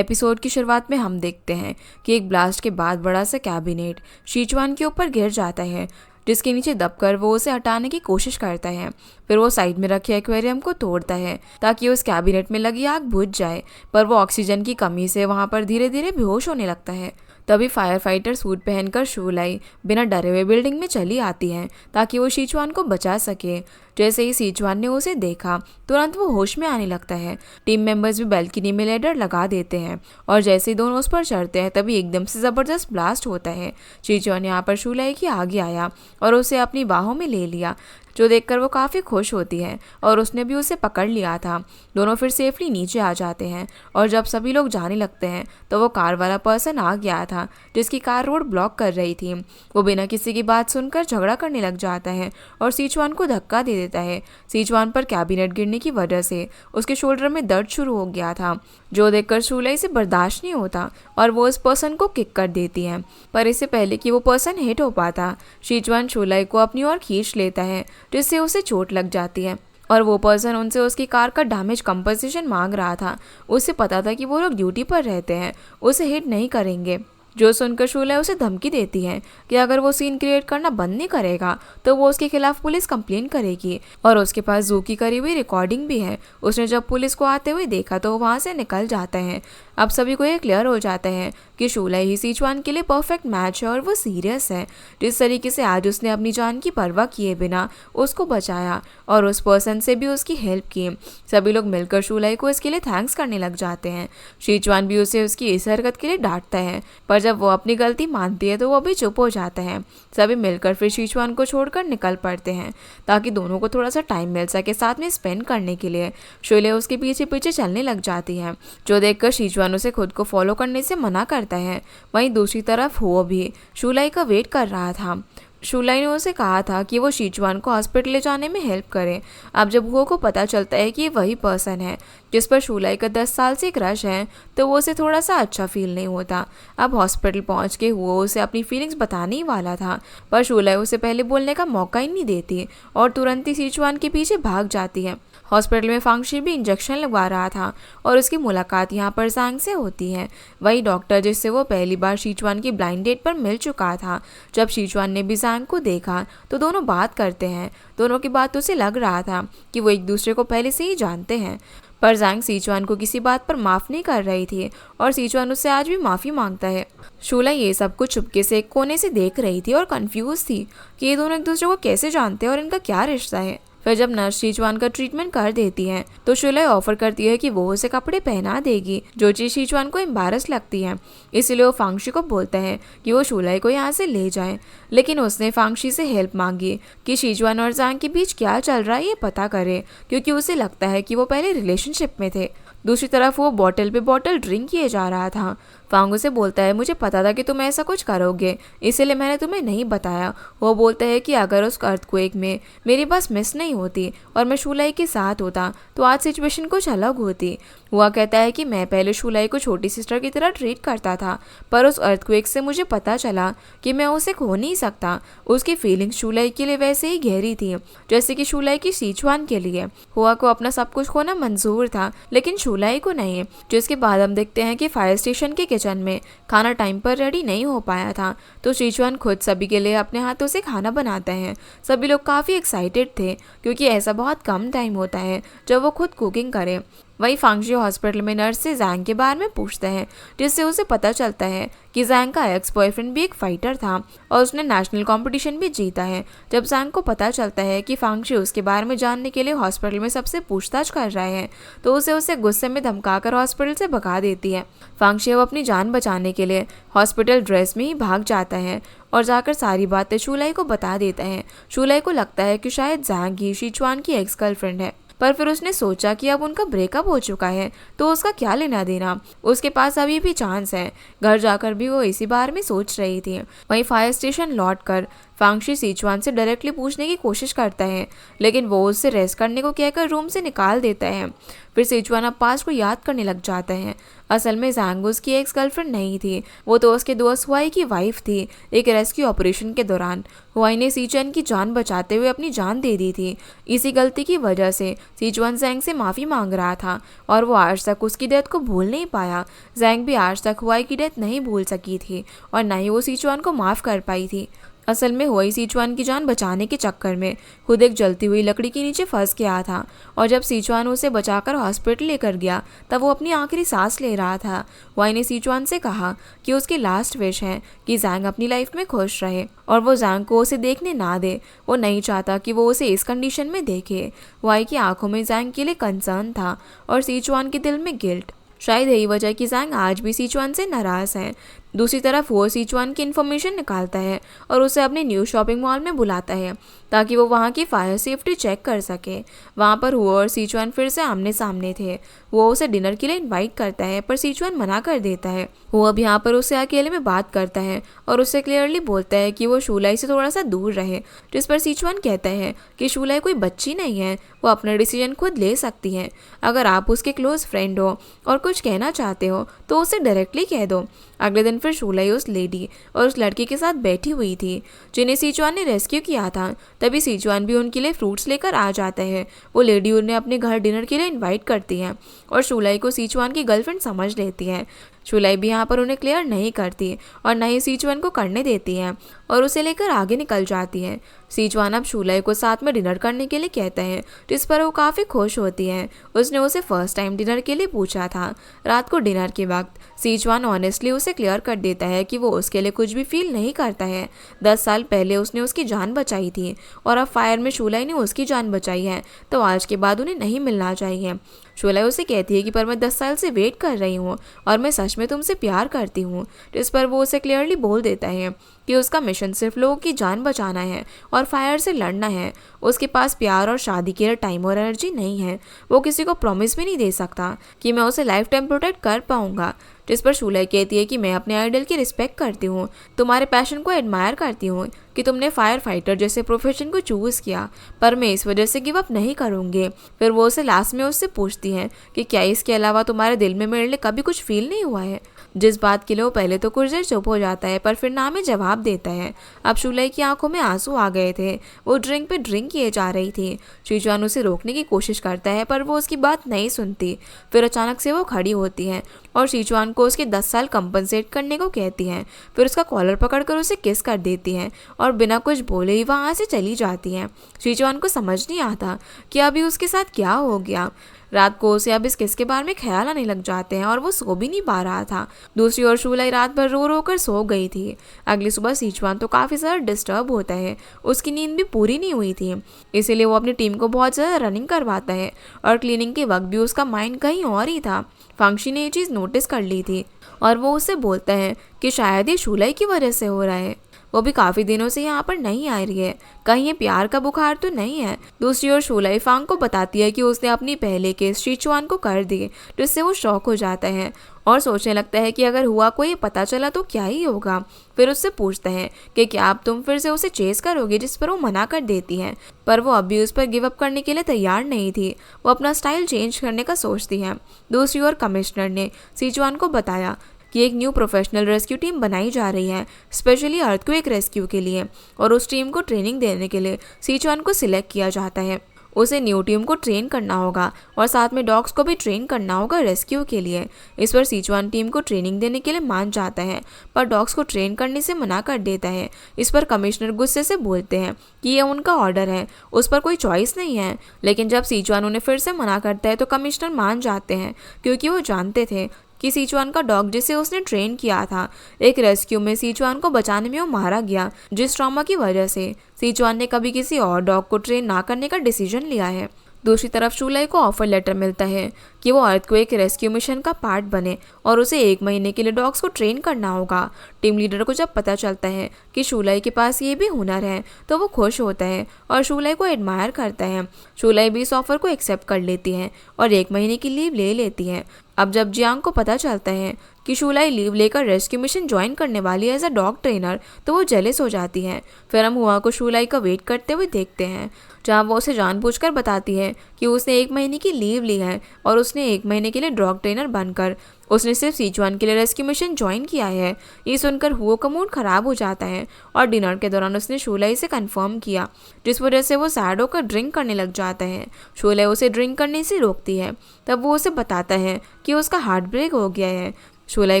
Episode की शुरुआत में हम देखते हैं कि एक ब्लास्ट के बाद बड़ा सा कैबिनेट शीचुआन के ऊपर गिर जाता है, जिसके नीचे दबकर वो उसे हटाने की कोशिश करता है। फिर वो साइड में रखे एक्वेरियम को तोड़ता है ताकि उस कैबिनेट में लगी आग बुझ जाए, पर वो ऑक्सीजन की कमी से वहां पर धीरे धीरे बेहोश होने लगता है। तभी फायर फाइटर सूट पहनकर शूलाई बिना डरे हुए बिल्डिंग में चली आती है ताकि वो शीचुआन को बचा सके। जैसे ही शीचुआन ने उसे देखा, तुरंत वो होश में आने लगता है। टीम मेंबर्स भी बैल्कनी में लैडर लगा देते हैं और जैसे ही दोनों उस पर चढ़ते हैं, तभी एकदम से जबरदस्त ब्लास्ट होता है। शीचुआन यहाँ पर शूलाई के आगे आया और उसे अपनी बाहों में ले लिया, जो देखकर वो काफ़ी खुश होती है और उसने भी उसे पकड़ लिया था। दोनों फिर सेफली नीचे आ जाते हैं और जब सभी लोग जाने लगते हैं तो वो कार वाला पर्सन आ गया था जिसकी कार रोड ब्लॉक कर रही थी। वो बिना किसी की बात सुनकर झगड़ा करने लग जाता है और शीचुआन को धक्का दे देता है। शीचुआन पर कैबिनेट गिरने की वजह से उसके शोल्डर में दर्द शुरू हो गया था, जो देखकर शूलाई से बर्दाश्त नहीं होता और वो उस पर्सन को किक कर देती है। पर इससे पहले कि वो पर्सन हिट हो पाता, शीचुआन शूलाई को अपनी ओर खींच लेता है, जिससे उसे चोट लग जाती है और वो पर्सन उनसे उसकी कार का डैमेज कंपनसेशन मांग रहा था। उसे पता था कि वो लोग ड्यूटी पर रहते हैं, उसे हिट नहीं करेंगे। जो सुनकर शूलाई उसे धमकी देती है कि अगर वो सीन क्रिएट करना बंद नहीं करेगा तो वो उसके खिलाफ पुलिस कंप्लेन करेगी, और उसके पास जू की करी हुई रिकॉर्डिंग भी है। उसने जब पुलिस को आते हुए देखा तो वो वहाँ से निकल जाता है। अब सभी को ये क्लियर हो जाता है कि शूलाई ही शीचुआन के लिए परफेक्ट मैच है और वो सीरियस है। जिस तरीके से आज उसने अपनी जान की परवाह किए बिना उसको बचाया और उस पर्सन से भी उसकी हेल्प की, सभी लोग मिलकर शूलाई को इसके लिए थैंक्स करने लग जाते हैं। शीचुआन भी उसे उसकी इस हरकत के लिए डांटता है, पर जब वो अपनी गलती मानती है तो वो भी चुप हो जाता है। सभी मिलकर फिर शीचुआन को छोड़कर निकल पड़ते हैं ताकि दोनों को थोड़ा सा टाइम मिल सके साथ में स्पेंड करने के लिए। शूलाई उसके पीछे पीछे चलने लग जाती है, जो देखकर शीचुआन उसे खुद को फॉलो करने से मना करता है। वहीं दूसरी तरफ हुओ भी शूलाई का वेट कर रहा था। शूलाई ने उसे कहा था कि वो शीचुआन को हॉस्पिटल ले जाने में हेल्प करे। अब जब हुओ को पता चलता है कि ये वही पर्सन है जिस पर शूलाई का 10 साल से क्रश है, तो वो उसे थोड़ा सा अच्छा फील नहीं होता। अब हॉस्पिटल पहुंच के हुओ उसे अपनी फीलिंग्स बताने ही वाला था, पर शूलाई उसे पहले बोलने का मौका ही नहीं देती और तुरंत ही शीचुआन के पीछे भाग जाती है। हॉस्पिटल में फांगशी भी इंजेक्शन लगवा रहा था और उसकी मुलाकात यहाँ पर ज़ैंग से होती है, वही डॉक्टर जिससे वो पहली बार शीचुआन की ब्लाइंड डेट पर मिल चुका था। जब शीचुआन ने भी ज़ैंग को देखा तो दोनों बात करते हैं। दोनों की बातों से लग रहा था कि वो एक दूसरे को पहले से ही जानते हैं, पर ज़ैंग शीचुआन को किसी बात पर माफ़ नहीं कर रही थी और शीचुआन उससे आज भी माफ़ी मांगता है। शूलाई ये सब कुछ चुपके से एक कोने से देख रही थी और कंफ्यूज थी कि ये दोनों एक दूसरे को कैसे जानते हैं और इनका क्या रिश्ता है। फिर जब नर्स शीचुआन का ट्रीटमेंट कर देती है तो शूलाई ऑफर करती है कि वो उसे कपड़े पहना देगी, जो चीज़ शीचुआन को एम्बारस लगती है। इसलिए वो फांगशी को बोलता है कि वो शूलाई को यहाँ से ले जाए, लेकिन उसने फांगशी से हेल्प मांगी कि शीचुआन और ज़ैंग के बीच क्या चल रहा है ये पता करे, क्योंकि उसे लगता है कि वो पहले रिलेशनशिप में थे। दूसरी तरफ वो बॉटल पे बॉटल ड्रिंक किए जा रहा था। फांग उसे बोलता है, मुझे पता था कि तुम ऐसा कुछ करोगे, इसलिए मैंने तुम्हें नहीं बताया। वो बोलता है कि अगर उस अर्थक्वेक में मेरी बस मिस नहीं होती और मैं शूलाई के साथ होता तो आज सिचुएशन कुछ अलग होती। हुआ कहता है कि मैं पहले शूलाई को छोटी सिस्टर की तरह ट्रीट करता था, पर उस अर्थक्वेक से मुझे पता चला कि मैं उसे खो नहीं सकता। उसकी फीलिंग्स शूलाई के लिए वैसे ही गहरी थी जैसे कि शूलाई की शीचुआन के लिए। हुआ को अपना सब कुछ खोना मंजूर था, लेकिन शूलाई को नहीं। जिसके बाद हम देखते हैं कि फायर स्टेशन के किचन में खाना टाइम पर रेडी नहीं हो पाया था, तो शीचुआन खुद सभी के लिए अपने हाथों से खाना बनाता है। सभी लोग काफ़ी एक्साइटेड थे क्योंकि ऐसा बहुत कम टाइम होता है जब वो खुद कुकिंग करे। वहीं फांगशी हॉस्पिटल में नर्स से ज़ैंग के बारे में पूछता है, जिससे उसे पता चलता है कि ज़ैंग का एक्स बॉयफ्रेंड भी एक फाइटर था और उसने नेशनल कंपटीशन भी जीता है। जब ज़ैंग को पता चलता है कि फांगशी उसके बारे में जानने के लिए हॉस्पिटल में सबसे पूछताछ कर रहा है, तो उसे गुस्से में धमकाकर हॉस्पिटल से भगा देती है। फांगशी अब अपनी जान बचाने के लिए हॉस्पिटल ड्रेस में ही भाग जाता है और जाकर सारी बातें शूलाई को बता देता है। शूलाई को लगता है कि शायद ज़ैंग ही शीचुआन की एक्स गर्लफ्रेंड है, पर फिर उसने सोचा कि अब उनका ब्रेकअप हो चुका है तो उसका क्या लेना देना, उसके पास अभी भी चांस है। घर जाकर भी वो इसी बारे में सोच रही थी। वहीं फायर स्टेशन लौटकर फांगशी सिचुआन से डायरेक्टली पूछने की कोशिश करता है, लेकिन वो उससे रेस्ट करने को कहकर रूम से निकाल देता है। फिर सिचुआन अब पास्ट को याद करने लग जाता है। असल में जैंग उसकी एक्स गर्लफ्रेंड नहीं थी, वो तो उसके दोस्त हुआई की वाइफ थी। एक रेस्क्यू ऑपरेशन के दौरान हुआई ने सिचुआन की जान बचाते हुए अपनी जान दे दी थी। इसी गलती की वजह से सिचुआन जैंग से माफ़ी मांग रहा था और वो आज तक उसकी डेथ को भूल नहीं पाया। जैंग भी आज तक हुआई की डेथ नहीं भूल सकी थी और न ही वो सिचुआन को माफ़ कर पाई थी। असल में हुआई सिचुआन की जान बचाने के चक्कर में खुद एक जलती हुई लकड़ी के नीचे फंस गया था और जब सिचुआन उसे बचाकर हॉस्पिटल लेकर गया तब वो अपनी आखिरी सांस ले रहा था। हुआई ने सिचुआन से कहा कि उसकी लास्ट विश है कि जैंग अपनी लाइफ में खुश रहे और वो जैंग को उसे देखने ना दे। वो नहीं चाहता कि वो उसे इस कंडीशन में देखे। हुआई की आंखों में जैंग के लिए कंसर्न था और सिचुआन के दिल में गिल्ट। शायद यही वजह कि जैंग आज भी सिचुआन से नाराज़ है। दूसरी तरफ वो सिचुआन की इन्फॉर्मेशन निकालता है और उसे अपने न्यू शॉपिंग मॉल में बुलाता है ताकि वो वहाँ की फायर सेफ्टी चेक कर सके। वहाँ पर हुआ और सिचुआन फिर से आमने सामने थे। वो उसे डिनर के लिए इनवाइट करता है पर सिचुआन मना कर देता है। वो अब यहाँ पर उससे अकेले में बात करता है और उससे क्लियरली बोलता है कि वो शूलाई से थोड़ा सा दूर रहे, जिस पर सिचुआन कहता है कि शूलाई कोई बच्ची नहीं है, वो अपना डिसीजन खुद ले सकती है। अगर आप उसके क्लोज फ्रेंड हो और कुछ कहना चाहते हो तो उसे डायरेक्टली कह दो। अगले दिन फिर शूलाई उस लेडी और उस लड़की के साथ बैठी हुई थी जिन्हें सिचुआन ने रेस्क्यू किया था। तभी सिचुआन भी उनके लिए फ्रूट्स लेकर आ जाता है। वो लेडी उन्हें अपने घर डिनर के लिए इनवाइट करती है और शूलाई को सिचुआन की गर्लफ्रेंड समझ लेती है। शूलाई भी यहाँ पर उन्हें क्लियर नहीं करती और न ही सिचुआन को करने देती है और उसे लेकर आगे निकल जाती है। सिचुआन अब शूलाई को साथ में डिनर करने के लिए कहता है, जिस पर वो काफ़ी खुश होती है। उसने उसे फर्स्ट टाइम डिनर के लिए पूछा था। रात को डिनर के वक्त सिचुआन ऑनेस्टली उसे क्लियर कर देता है कि वो उसके लिए कुछ भी फील नहीं करता है। 10 साल पहले उसने उसकी जान बचाई थी और अब फायर में शूलाई ने उसकी जान बचाई है, तो आज के बाद उन्हें नहीं मिलना चाहिए। शूलाई उसे कहती है कि पर मैं 10 साल से वेट कर रही हूँ और मैं सच में तुमसे प्यार करती हूँ, जिस पर वो उसे क्लियरली बोल देता है कि उसका मिशन सिर्फ लोगों की जान बचाना है और फायर से लड़ना है। उसके पास प्यार और शादी के लिए टाइम और एनर्जी नहीं है। वो किसी को प्रॉमिस भी नहीं दे सकता कि मैं उसे लाइफ टाइम प्रोटेक्ट कर पाऊंगा, जिस पर शूलाई कहती है कि मैं अपने आइडल की रिस्पेक्ट करती हूँ, तुम्हारे पैशन को एडमायर करती हूँ कि तुमने फायर फाइटर जैसे प्रोफेशन को चूज़ किया, पर मैं इस वजह से गिव अप नहीं करूँगी। फिर वो उसे लास्ट में उससे पूछती है कि क्या इसके अलावा तुम्हारे दिल में मेरे लिए कभी कुछ फील नहीं हुआ है, जिस बात के लिए वो पहले तो कुछ देर चुप हो जाता है पर फिर ना में जवाब देता है। अब शूलाई की आंखों में आंसू आ गए थे। वो ड्रिंक पे ड्रिंक किए जा रही थी। सिचुआन उसे रोकने की कोशिश करता है पर वो उसकी बात नहीं सुनती। फिर अचानक से वो खड़ी होती है और सिचुआन को उसके 10 साल कंपनसेट करने को कहती है। फिर उसका कॉलर पकड़कर उसे किस कर देती है और बिना कुछ बोले ही वहाँ से चली जाती है। सिचुआन को समझ नहीं आता कि अभी उसके साथ क्या हो गया। रात को उसे अब इस किस के बारे में ख्याल आने लग जाते हैं और वो सो भी नहीं पा रहा था। दूसरी ओर शूलाई रात भर रो रो कर सो गई थी। अगली सुबह सिचुआन तो काफ़ी ज़्यादा डिस्टर्ब होता है। उसकी नींद भी पूरी नहीं हुई थी, इसीलिए वो अपनी टीम को बहुत ज़्यादा रनिंग करवाता है और क्लीनिंग के वक्त भी उसका माइंड कहीं और ही था। फांगशी ने ये चीज़ नोटिस कर ली थी और वो उससे बोलता है कि शायद ये शूलाई की वजह से हो रहा है। वो भी काफ़ी दिनों से यहाँ पर नहीं आ रही है, कहीं ये प्यार का बुखार तो नहीं है। दूसरी ओर शूलाई फांग को बताती है कि उसने अपनी पहले केस सिचुआन को कर दी, जिससे वो शॉक हो जाता है और सोचने लगता है कि अगर हुआ को ये पता चला तो क्या ही होगा। फिर उससे पूछता है कि क्या अब तुम फिर से उसे चेस करोगे, जिस पर वो मना कर देती है, पर वो अभी उस पर गिव अप करने के लिए तैयार नहीं थी। वो अपना स्टाइल चेंज करने का सोचती है। दूसरी ओर कमिश्नर ने सिचुआन को बताया कि एक न्यू प्रोफेशनल रेस्क्यू टीम बनाई जा रही है स्पेशली अर्थक्वेक रेस्क्यू के लिए, और उस टीम को ट्रेनिंग देने के लिए सिचुआन को सिलेक्ट किया जाता है। उसे न्यू टीम को ट्रेन करना होगा और साथ में डॉग्स को भी ट्रेन करना होगा रेस्क्यू के लिए। इस पर सिचुआन टीम को ट्रेनिंग देने के लिए मान जाता है पर डॉग्स को ट्रेन करने से मना कर देता है। इस पर कमिश्नर गुस्से से बोलते हैं कि ये उनका ऑर्डर है, उस पर कोई चॉइस नहीं है। लेकिन जब सिचुआन उन्हें फिर से मना करता है तो कमिश्नर मान जाते हैं, क्योंकि वो जानते थे कि सिचुआन का डॉग जिसे उसने ट्रेन किया था, एक रेस्क्यू में सिचुआन को बचाने में वो मारा गया, जिस ट्रॉमा की वजह से सिचुआन ने कभी किसी और डॉग को ट्रेन ना करने का डिसीजन लिया है। दूसरी तरफ शूलाई को ऑफर लेटर मिलता है कि वो अर्थक्वेक रेस्क्यू मिशन का पार्ट बने और उसे 1 महीने के लिए डॉग्स को ट्रेन करना होगा। टीम लीडर को जब पता चलता है कि शूलाई के पास ये भी हुनर है तो वो खुश होता है और शूलाई को एडमायर करता है। शूलाई भी इस ऑफर को एक्सेप्ट कर लेती है और 1 महीने की लीव ले लेती है। अब जब जियांग को पता चलता है कि शुलाई लीव लेकर रेस्क्यू मिशन ज्वाइन करने वाली है एज अ डॉग ट्रेनर, तो वो जेलस हो जाती है। फिर हम हुआ को शुलाई का वेट करते हुए देखते हैं, जहाँ वो उसे जानबूझकर बताती है कि उसने 1 महीने की लीव ली है और उसने 1 महीने के लिए डॉग ट्रेनर बनकर उसने सिर्फ सिचुआन के लिए रेस्क्यू मिशन ज्वाइन किया है। ये सुनकर हुओ का मूड खराब हो जाता है और डिनर के दौरान उसने शुलाई से कंफर्म किया, जिस वजह से वो सैड होकर ड्रिंक करने लग जाता है। शुलाई उसे ड्रिंक करने से रोकती है। तब वो उसे बताता है कि उसका हार्ट ब्रेक हो गया है। शुलाई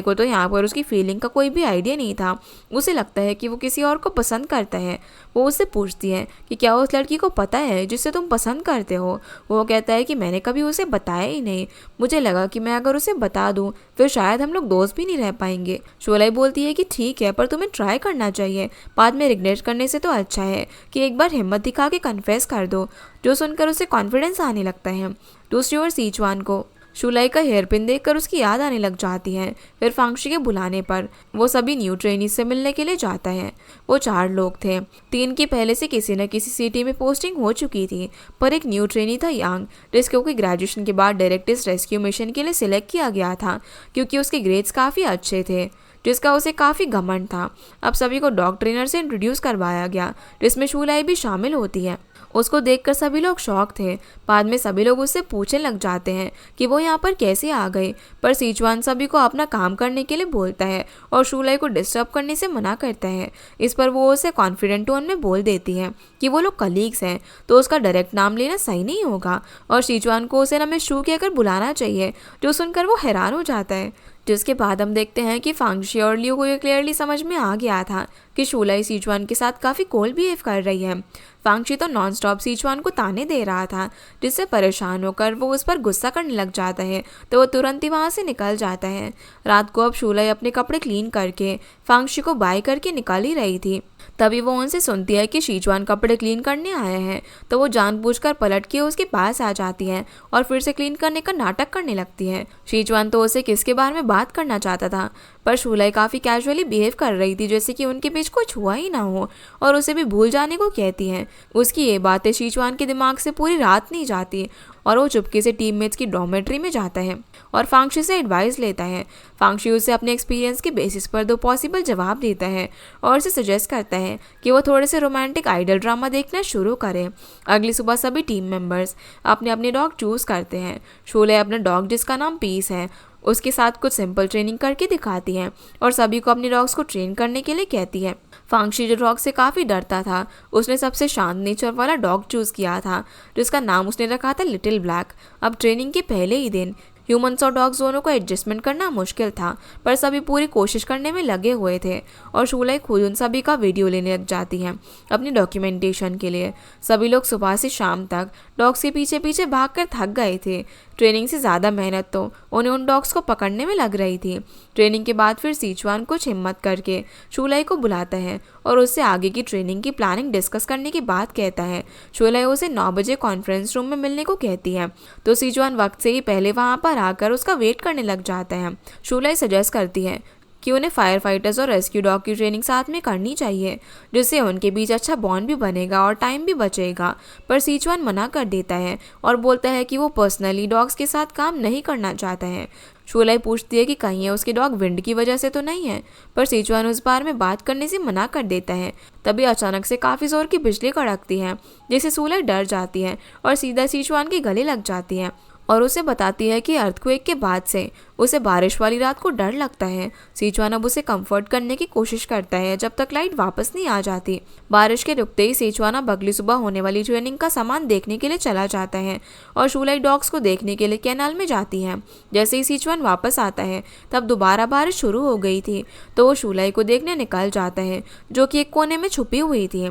को तो यहाँ पर उसकी फीलिंग का कोई भी आइडिया नहीं था। उसे लगता है कि वो किसी और को पसंद करता है। वो उससे पूछती है कि क्या उस लड़की को पता है जिससे तुम पसंद करते हो। वो कहता है कि मैंने कभी उसे बताया ही नहीं, मुझे लगा कि मैं अगर उसे बता दूं फिर शायद हम लोग दोस्त भी नहीं रह पाएंगे। शुलाई बोलती है कि ठीक है, पर तुम्हें ट्राई करना चाहिए, बाद में रिग्रेट करने से तो अच्छा है कि एक बार हिम्मत दिखा के कन्फेस कर दो। जो सुनकर उसे कॉन्फिडेंस आने लगता है। दूसरी ओर सिचुआन को शुलाई का हेयर पिन देखकर उसकी याद आने लग जाती है। फिर फांगशी के बुलाने पर वो सभी न्यू ट्रेनीज से मिलने के लिए जाता है। वो 4 लोग थे। 3 की पहले से किसी न किसी सिटी में पोस्टिंग हो चुकी थी, पर एक न्यू ट्रेनी था यांग, जिसको कि ग्रेजुएशन के बाद डायरेक्ट इस रेस्क्यू मिशन के लिए सिलेक्ट किया गया था क्योंकि उसके ग्रेड्स काफ़ी अच्छे थे, जिसका उसे काफ़ी घमंड था। अब सभी को डॉग ट्रेनर से इंट्रोड्यूस करवाया गया, जिसमें शुलाई भी शामिल होती है। उसको देखकर सभी लोग शॉक थे। बाद में सभी लोग उससे पूछने लग जाते हैं कि वो यहाँ पर कैसे आ गए, पर सिचुआन सभी को अपना काम करने के लिए बोलता है और शुलाई को डिस्टर्ब करने से मना करता है। इस पर वो उसे कॉन्फिडेंट टोन में बोल देती है कि वो लोग कलीग्स हैं तो उसका डायरेक्ट नाम लेना सही नहीं होगा और सिचुआन को उसे रमेश शू कहकर बुलाना चाहिए, जो सुनकर वो हैरान हो जाता है। जिसके बाद हम देखते हैं कि फांगशी और लियो को ये क्लियरली समझ में आ गया था कि शुलाई सिचुआन के साथ काफ़ी कोल्ड बिहेव कर रही है। फांगशी तो नॉन स्टॉप सिचुआन को ताने दे रहा था, जिससे परेशान होकर वो उस पर गुस्सा करने लग जाता है, तो वो तुरंत ही वहाँ से निकल जाता है। रात को अब शुलाई अपने कपड़े क्लीन करके फांगशी को बाय करके निकल ही रही थी। तभी वो उनसे सुनती है कि सिचुआन कपड़े क्लीन करने आया है, तो वो जानबूझकर पलट के उसके पास आ जाती है और फिर से क्लीन करने का नाटक करने लगती है। सिचुआन तो उसे किसके बारे में बात करना चाहता था, पर शुलाई काफ़ी कैजुअली बिहेव कर रही थी, जैसे कि उनके बीच कुछ हुआ ही ना हो, और उसे भी भूल जाने को कहती है। उसकी ये बातें सिचुआन के दिमाग से पूरी रात नहीं जाती और वो चुपके से टीममेट्स की डॉर्मेट्री में जाता है और फांगशी से एडवाइस लेता है। फांगशी उसे अपने एक्सपीरियंस के बेसिस पर 2 पॉसिबल जवाब देता है और उसे सजेस्ट करता है कि वो थोड़े से रोमांटिक आइडल ड्रामा देखना शुरू करें। अगली सुबह सभी टीम मेंबर्स अपने अपने डॉग चूज़ करते हैं। शोले अपना डॉग, जिसका नाम पीस है, उसके साथ कुछ सिंपल ट्रेनिंग करके दिखाती है और सभी को अपने डॉग्स को ट्रेन करने के लिए कहती है। फांगशी जो डॉग से काफ़ी डरता था, उसने सबसे शांत नेचर वाला डॉग चूज़ किया था, जिसका नाम उसने रखा था लिटिल ब्लैक। अब ट्रेनिंग के पहले ही दिन ह्यूमन्स और डॉग्स दोनों को एडजस्टमेंट करना मुश्किल था, पर सभी पूरी कोशिश करने में लगे हुए थे और शुलाई खुद उन सभी का वीडियो लेने लग जाती है अपनी डॉक्यूमेंटेशन के लिए। सभी लोग सुबह से शाम तक डॉग्स के पीछे पीछे भागकर थक गए थे। ट्रेनिंग से ज़्यादा मेहनत तो उन्हें उन डॉग्स को पकड़ने में लग रही थी। ट्रेनिंग के बाद फिर सिचुआन कुछ हिम्मत करके शुलाई को बुलाता है और उससे आगे की ट्रेनिंग की प्लानिंग डिस्कस करने की बात कहता है। शुलाई उसे 9 बजे कॉन्फ्रेंस रूम में मिलने को कहती है, तो सिचुआन वक्त से ही पहले वहाँ पर आकर उसका वेट करने लग जाता है। शुलाई सजेस्ट करती है कि उन्हें फायर फाइटर्स और रेस्क्यू डॉग की ट्रेनिंग साथ में करनी चाहिए, जिससे उनके बीच अच्छा बॉन्ड भी बनेगा और टाइम भी बचेगा। पर सिचुआन मना कर देता है और बोलता है कि वो पर्सनली डॉग्स के साथ काम नहीं करना चाहता है। शुलाई पूछती है कि कहीं है उसके डॉग विंड की वजह से तो नहीं है, पर सिचुआन उस बारे में बात करने से मना कर देता है। तभी अचानक से काफ़ी जोर की बिजली कड़कती है, जिससे शुलाई डर जाती है और सीधा सिचुआन के गले लग जाती है और उसे बताती है कि अर्थक्वेक के बाद से उसे बारिश वाली रात को डर लगता है। सिचुआन अब उसे कंफर्ट करने की कोशिश करता है जब तक लाइट वापस नहीं आ जाती। बारिश के रुकते ही सिचुआन अब अगली सुबह होने वाली ट्रेनिंग का सामान देखने के लिए चला जाता है और शुलाई डॉग्स को देखने के लिए कैनाल में जाती है। जैसे ही सिचुआन वापस आता है तब दोबारा बारिश शुरू हो गई थी, तो वो शुलाई को देखने निकल जाता है, जो कि एक कोने में छुपी हुई थी।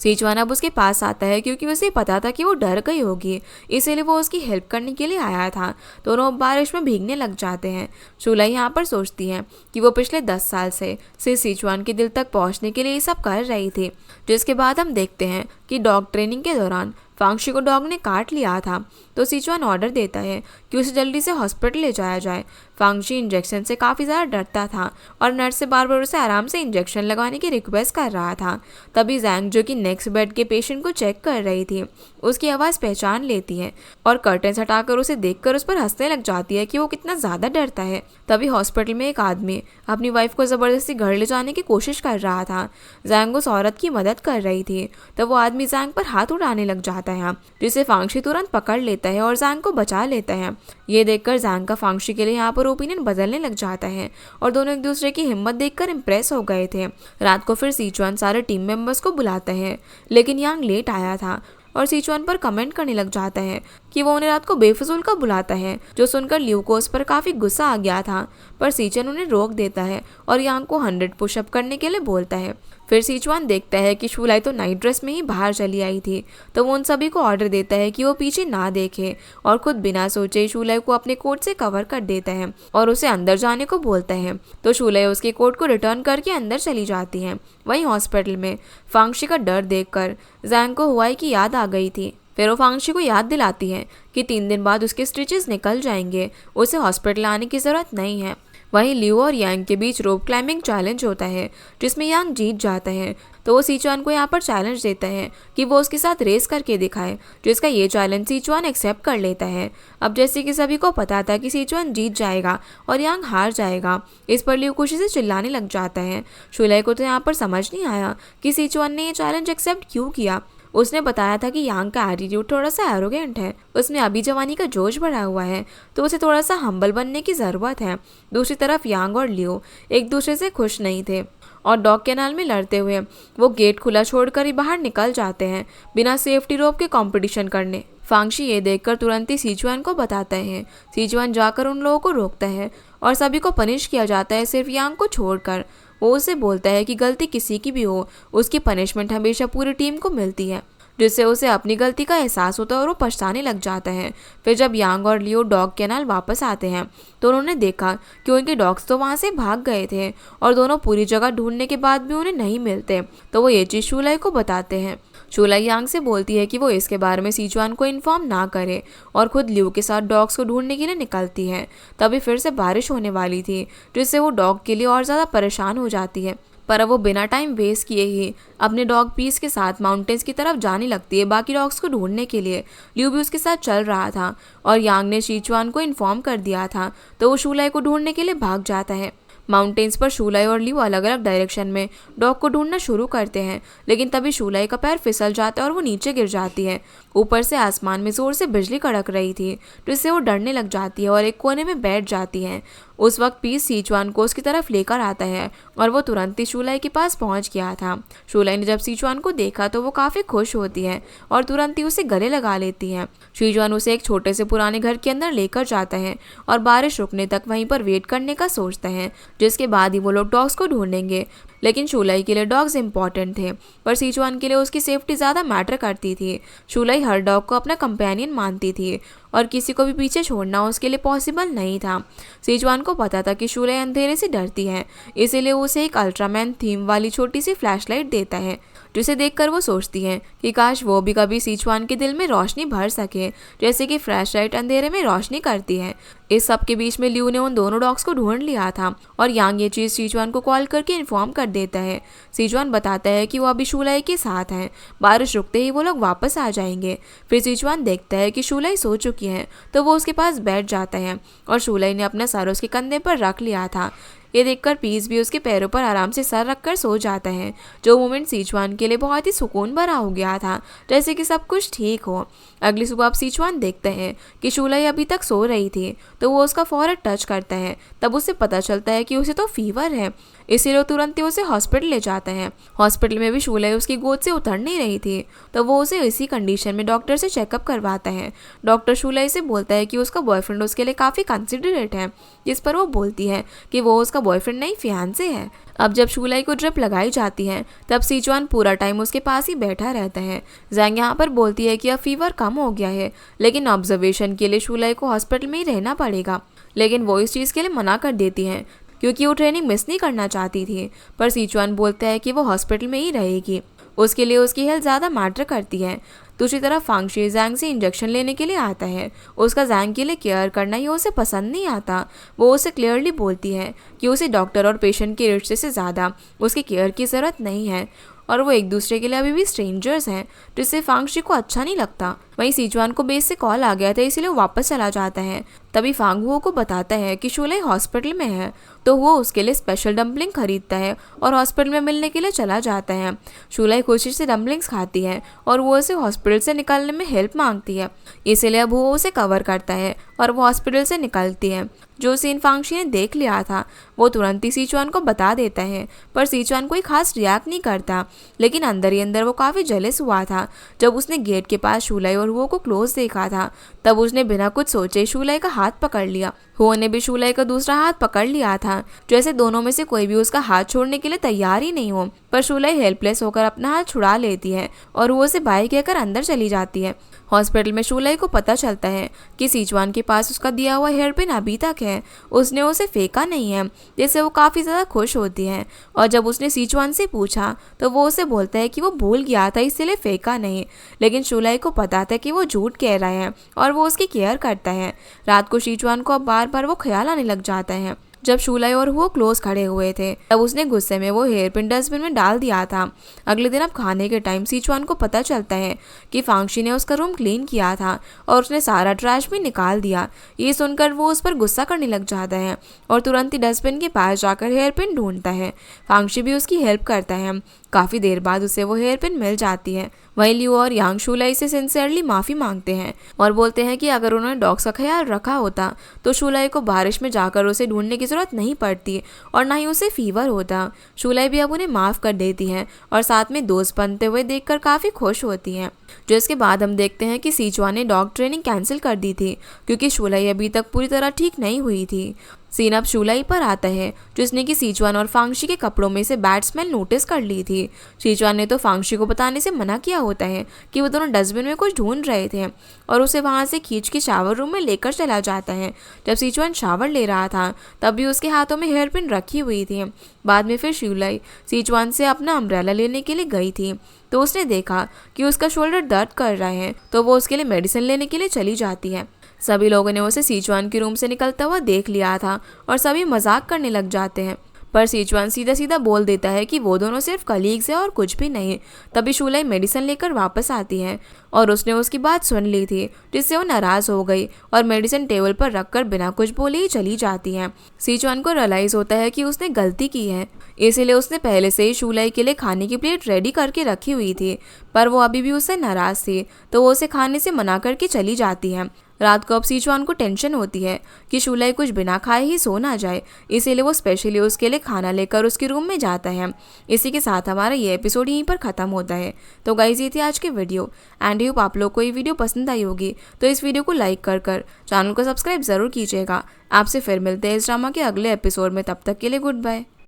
सिचुआन अब उसके पास आता है क्योंकि उसे पता था कि वो डर गई होगी, इसीलिए वो उसकी हेल्प करने के लिए आया था। दोनों बारिश में भीगने लग जाते हैं। शुलाई यहाँ पर सोचती है कि वो पिछले 10 साल से सिचुआन के दिल तक पहुँचने के लिए ये सब कर रही थी। जिसके बाद हम देखते हैं कि डॉग ट्रेनिंग के दौरान फांगशी को डॉग ने काट लिया था, तो सिचुआन ऑर्डर देता है कि उसे जल्दी से हॉस्पिटल ले जाया जाए। फांगशी इंजेक्शन से काफ़ी ज़्यादा डरता था और नर्स से बार बार उसे आराम से इंजेक्शन लगाने की रिक्वेस्ट कर रहा था। तभी जैंग, जो कि नेक्स्ट बेड के पेशेंट को चेक कर रही थी, उसकी आवाज़ पहचान लेती है और कर्टन हटाकर उसे देखकर उस पर हंसने लग जाती है कि वो कितना ज़्यादा डरता है। तभी हॉस्पिटल में एक आदमी अपनी वाइफ को ज़बरदस्ती घर ले जाने की कोशिश कर रहा था। जैंग उस औरत की मदद कर रही थी, तब वो आदमी जैंग पर हाथ उड़ाने लग जाता है, जिसे फांगशी तुरंत पकड़ लेता है और जैंग को बचा लेता है। ये देखकर जैंग का फांगशी के लिए यहाँ पर ओपिनियन बदलने लग जाता है और दोनों एक दूसरे की हिम्मत देखकर इम्प्रेस हो गए थे। रात को फिर सिचुआन सारे टीम मेंबर्स को बुलाता है, लेकिन यांग लेट आया था और सिचुआन पर कमेंट करने लग जाता है कि वो उन्हें रात को बेफिजूल का बुलाता है, जो सुनकर लियू को उस पर काफ़ी गुस्सा आ गया था। पर सिचुआन उन्हें रोक देता है और यांग को 100 पुशअप करने के लिए बोलता है। फिर सिचुआन देखता है कि शूलाई तो नाइट ड्रेस में ही बाहर चली आई थी, तो वो उन सभी को ऑर्डर देता है कि वो पीछे ना देखे और खुद बिना सोचे शूलाई को अपने कोट से कवर कर देता है और उसे अंदर जाने को बोलता है। तो शूलाई उसके कोट को रिटर्न करके अंदर चली जाती है। वहीं हॉस्पिटल में फांगशी का डर देखकर जैंग को हुआई की याद आ गई थी। फिर वो फांगशी को याद दिलाती है कि 3 दिन बाद उसके स्टिचेस निकल जाएंगे, उसे हॉस्पिटल आने की ज़रूरत नहीं है। वहीं लियो और यांग के बीच रोप क्लाइंबिंग चैलेंज होता है, जिसमें यांग जीत जाता है। तो वो सिचुआन को यहाँ पर चैलेंज देता है कि वो उसके साथ रेस करके दिखाए, जिसका ये चैलेंज सिचुआन एक्सेप्ट कर लेता है। अब जैसे कि सभी को पता था कि सिचुआन जीत जाएगा और यांग हार जाएगा, इस पर लियो खुशी से चिल्लाने लग जाता है। शूलाई को तो यहाँ पर समझ नहीं आया कि सिचुआन ने ये चैलेंज एक्सेप्ट क्यों किया। उसने बताया था कि यांग का एटीट्यूड थोड़ा सा एरोगेंट है, उसमें अभी जवानी का जोश भरा हुआ है, तो उसे थोड़ा सा हम्बल बनने की ज़रूरत है। दूसरी तरफ यांग और लियो एक दूसरे से खुश नहीं थे और डॉग कैनाल में लड़ते हुए वो गेट खुला छोड़कर ही बाहर निकल जाते हैं, बिना सेफ्टी रोप के कंपटीशन करने। फांगशी ये देखकर तुरंत ही सिचुआन को बताता है। सिचुआन जाकर उन लोगों को रोकता है और सभी को पनिश किया जाता है, सिर्फ यांग को छोड़कर। वो उसे बोलता है कि गलती किसी की भी हो, उसकी पनिशमेंट हमेशा पूरी टीम को मिलती है, जिससे उसे अपनी गलती का एहसास होता है और वो पछताने लग जाता है। फिर जब यांग और लियो डॉग कैनाल वापस आते हैं तो उन्होंने देखा कि उनके डॉग्स तो वहाँ से भाग गए थे और दोनों पूरी जगह ढूंढने के बाद भी उन्हें नहीं मिलते। तो वो ये चीज़ शूलाई को बताते हैं। शूलाई यांग से बोलती है कि वो इसके बारे में सिचुआन को इन्फॉर्म ना करे और खुद लियो के साथ डॉग्स को ढूंढने के लिए निकलती है। तभी फिर से बारिश होने वाली थी, जिससे वो डॉग के लिए और ज़्यादा परेशान हो जाती है। पर अब वो बिना टाइम वेस्ट किए ही अपने डॉग पीस के साथ माउंटेन्स की तरफ जाने लगती है बाकी डॉग्स को ढूंढने के लिए। लियो भी उसके साथ चल रहा था और यांग ने सिचुआन को इन्फॉर्म कर दिया था, तो वो शूलाई को ढूंढने के लिए भाग जाता है। माउंटेन्स पर शूलाई और लियो अलग अलग डायरेक्शन में डॉग को ढूंढना शुरू करते हैं, लेकिन तभी शूलाई का पैर फिसल जाता है और वो नीचे गिर जाती है। ऊपर से आसमान में जोर से बिजली कड़क रही थी, जिससे वो डरने लग जाती है और एक कोने में बैठ जाती है। उस वक्त पीस सिचुआन को उसकी तरफ लेकर आता है और वो तुरंत ही शूलाई के पास पहुंच गया था। शूलाई ने जब सिचुआन को देखा तो वो काफ़ी खुश होती है और तुरंत ही उसे गले लगा लेती है। सिचुआन उसे एक छोटे से पुराने घर के अंदर लेकर जाता है और बारिश रुकने तक वहीं पर वेट करने का सोचता है, जिसके बाद ही वो लोग डॉग्स को ढूंढेंगे। लेकिन शूलाई के लिए डॉग्स इंपॉर्टेंट थे, पर सिचुआन के लिए उसकी सेफ्टी ज़्यादा मैटर करती थी। शूलाई हर डॉग को अपना कंपेनियन मानती थी और किसी को भी पीछे छोड़ना उसके लिए पॉसिबल नहीं था। सिचुआन को पता था कि शूलाई अंधेरे से डरती है, इसीलिए वो उसे एक अल्ट्रामैन थीम वाली छोटी सी फ्लैशलाइट देता है, जिसे देखकर वो सोचती है कि काश वो भी कभी सिचुआन के दिल में रोशनी भर सके, जैसे कि फ्लैशलाइट अंधेरे में रोशनी करती है। इस सब के बीच में लियो ने उन दोनों डॉग्स को ढूंढ लिया था और यांग ये चीज़ सिचुआन को कॉल करके इन्फॉर्म कर देता है। सिचुआन बताता है कि वो अभी शूलाई के साथ हैं, बारिश रुकते ही वो लोग वापस आ जाएंगे। फिर सिचुआन देखता है कि शूलाई सो चुकी है, तो वो उसके पास बैठ जाता है और शूलाई ने अपना सर उसके कंधे पर रख लिया था। ये देखकर पीस भी उसके पैरों पर आराम से सर रखकर सो जाता है, जो मोमेंट सिचुआन के लिए बहुत ही सुकून भरा हो गया था, जैसे कि सब कुछ ठीक हो। अगली सुबह अब सिचुआन देखते हैं कि शूलाई अभी तक सो रही थी, तो वो उसका फौरन टच करता है। तब उसे पता चलता है कि उसे तो फीवर है, इसीलिए वो तुरंत ही उसे हॉस्पिटल ले जाता है। हॉस्पिटल में भी शूलाई उसकी गोद से उतर नहीं रही थी, तो वो उसे इसी कंडीशन में डॉक्टर से चेकअप करवाता है। डॉक्टर शूलाई से बोलता है कि उसका बॉयफ्रेंड उसके लिए काफ़ी कंसिडरेट है, जिस पर वो बोलती है कि वो उसका बॉयफ्रेंड नहीं फियांसे है। अब जब शूलाई को ड्रिप लगाई जाती है तब सिचुआन पूरा टाइम उसके पास ही बैठा रहता है। जैंग यहाँ पर बोलती है कि अब फीवर कम हो गया है, लेकिन ऑब्जर्वेशन के लिए शूलाई को हॉस्पिटल में ही रहना पड़ेगा। लेकिन वो इस चीज़ के लिए मना कर देती है क्योंकि वो ट्रेनिंग मिस नहीं करना चाहती थी। पर सिचुआन बोलता है कि वो हॉस्पिटल में ही रहेगी, उसके लिए उसकी हेल्थ ज़्यादा मैटर करती है। दूसरी तरफ फांगशी जैंग से इंजेक्शन लेने के लिए आता है। उसका जैंग के लिए केयर करना ही उसे पसंद नहीं आता। वो उसे क्लियरली बोलती है कि उसे डॉक्टर और पेशेंट के रिश्ते से ज़्यादा उसकी केयर की ज़रूरत नहीं है और वो एक दूसरे के लिए अभी भी स्ट्रेंजर्स हैं, जिससे फांगशी को अच्छा नहीं लगता। वहीं सिचुआन को बेस से कॉल आ गया था, इसीलिए वो वापस चला जाता है। तभी फांग हुओ को बताता है कि शूलाई हॉस्पिटल में है, तो वो उसके लिए स्पेशल डम्पलिंग खरीदता है और हॉस्पिटल में मिलने के लिए चला जाता है। शूलाई खुशी से डम्पलिंग्स खाती है और वो उसे हॉस्पिटल से निकलने में हेल्प मांगती है, इसीलिए अब वो उसे कवर करता है और वो हॉस्पिटल से निकलती है। जो सीन फांगशी ने देख लिया था वो तुरंत ही सिचुआन को बता देता है, पर सिचुआन कोई खास रिएक्ट नहीं करता। लेकिन अंदर ही अंदर वो काफ़ी जेलस हुआ था। जब उसने गेट के पास शूलाई और हुओ को क्लोज देखा था, तब उसने बिना कुछ सोचे शूलाई का हाथ पकड़ लिया। हुओ ने भी शूलाई का दूसरा हाथ पकड़ लिया था, जैसे दोनों में से कोई भी उसका हाथ छोड़ने के लिए तैयार ही नहीं हो। पर शूलाई हेल्पलेस होकर अपना हाथ छुड़ा लेती है और वो उसे बाय कहकर अंदर चली जाती है। हॉस्पिटल में शूलाई को पता चलता है कि सिचुआन के पास उसका दिया हुआ हेयर पिन अभी तक है, उसने उसे फेंका नहीं है, जिससे वो काफ़ी ज़्यादा खुश होती है। और जब उसने सिचुआन से पूछा तो वो उसे बोलता है कि वो भूल गया था, इसलिए फेंका नहीं। लेकिन शूलाई को पता था कि वो झूठ कह रहा है और वो उसकी केयर करता है। रात को सिचुआन को अब बार बार वो ख्याल आने लग जाता है। जब शूलाई और वो क्लोज खड़े हुए थे, तब उसने गुस्से में वो हेयर पिन डस्टबिन में डाल दिया था। अगले दिन अब खाने के टाइम सिचुआन को पता चलता है कि फांगशी ने उसका रूम क्लीन किया था और उसने सारा ट्रैश भी निकाल दिया। ये सुनकर वो उस पर गुस्सा करने लग जाता है और तुरंत ही डस्टबिन के पास जाकर हेयर पिन ढूंढता है। फांगशी भी उसकी हेल्प करता है। काफ़ी देर बाद उसे वो हेयर पिन मिल जाती है। वहीं लियो और यांग शूलाई से सिंसियरली माफ़ी मांगते हैं और बोलते हैं कि अगर उन्होंने डॉग्स का ख्याल रखा होता तो शूलाई को बारिश में जाकर उसे ढूंढने की ज़रूरत नहीं पड़ती और ना ही उसे फीवर होता। शूलाई भी अब उन्हें माफ़ कर देती है और साथ में दोस्त बनते हुए देखकर काफ़ी खुश होती हैं। जो इसके बाद हम देखते हैं कि सिचुआन ने डॉग ट्रेनिंग कैंसिल कर दी थी क्योंकि शूलाई अभी तक पूरी तरह ठीक नहीं हुई थी। सीन अब शूलाई पर आता है, जिसने कि सिचुआन और फांगशी के कपड़ों में से बैड स्मेल नोटिस कर ली थी। सिचुआन ने तो फांगशी को बताने से मना किया होता है कि वो दोनों डस्टबिन में कुछ ढूंढ रहे थे और उसे वहाँ से खींच के शावर रूम में लेकर चला जाता है। जब सिचुआन शावर ले रहा था तब भी उसके हाथों में हेयर पिन रखी हुई थी। बाद में फिर शूलाई सिचुआन से अपना अम्ब्रेला लेने के लिए गई थी, तो उसने देखा कि उसका शोल्डर दर्द कर रहा है, तो वो उसके लिए मेडिसिन लेने के लिए चली जाती है। सभी लोगों ने उसे सिचुआन के रूम से निकलता हुआ देख लिया था और सभी मजाक करने लग जाते हैं, पर सिचुआन सीधा सीधा बोल देता है कि वो दोनों सिर्फ कलीग्स हैं और कुछ भी नहीं। तभी शूलाई मेडिसिन लेकर वापस आती है और उसने उसकी बात सुन ली थी, जिससे वो नाराज़ हो गई और मेडिसिन टेबल पर रखकर बिना कुछ बोले ही चली जाती है। सिचुआन को रियलाइज़ होता है कि उसने गलती की है, इसीलिए उसने पहले से ही शूलाई के लिए खाने की प्लेट रेडी करके रखी हुई थी, पर वो अभी भी उससे नाराज़ थी, तो वो उसे खाने से मना करके चली जाती है। रात को अब सिचुआन को टेंशन होती है कि शूलाई कुछ बिना खाए ही सो ना जाए, इसीलिए वो स्पेशली उसके लिए खाना लेकर उसके रूम में जाता है। इसी के साथ हमारा ये एपिसोड यहीं पर ख़त्म होता है। तो गाइस, ये थी आज की वीडियो एंड होप आप लोग को ये वीडियो पसंद आई होगी, तो इस वीडियो को लाइक कर चैनल को सब्सक्राइब ज़रूर कीजिएगा। आपसे फिर मिलते हैं इस ड्रामा के अगले एपिसोड में, तब तक के लिए गुड बाय।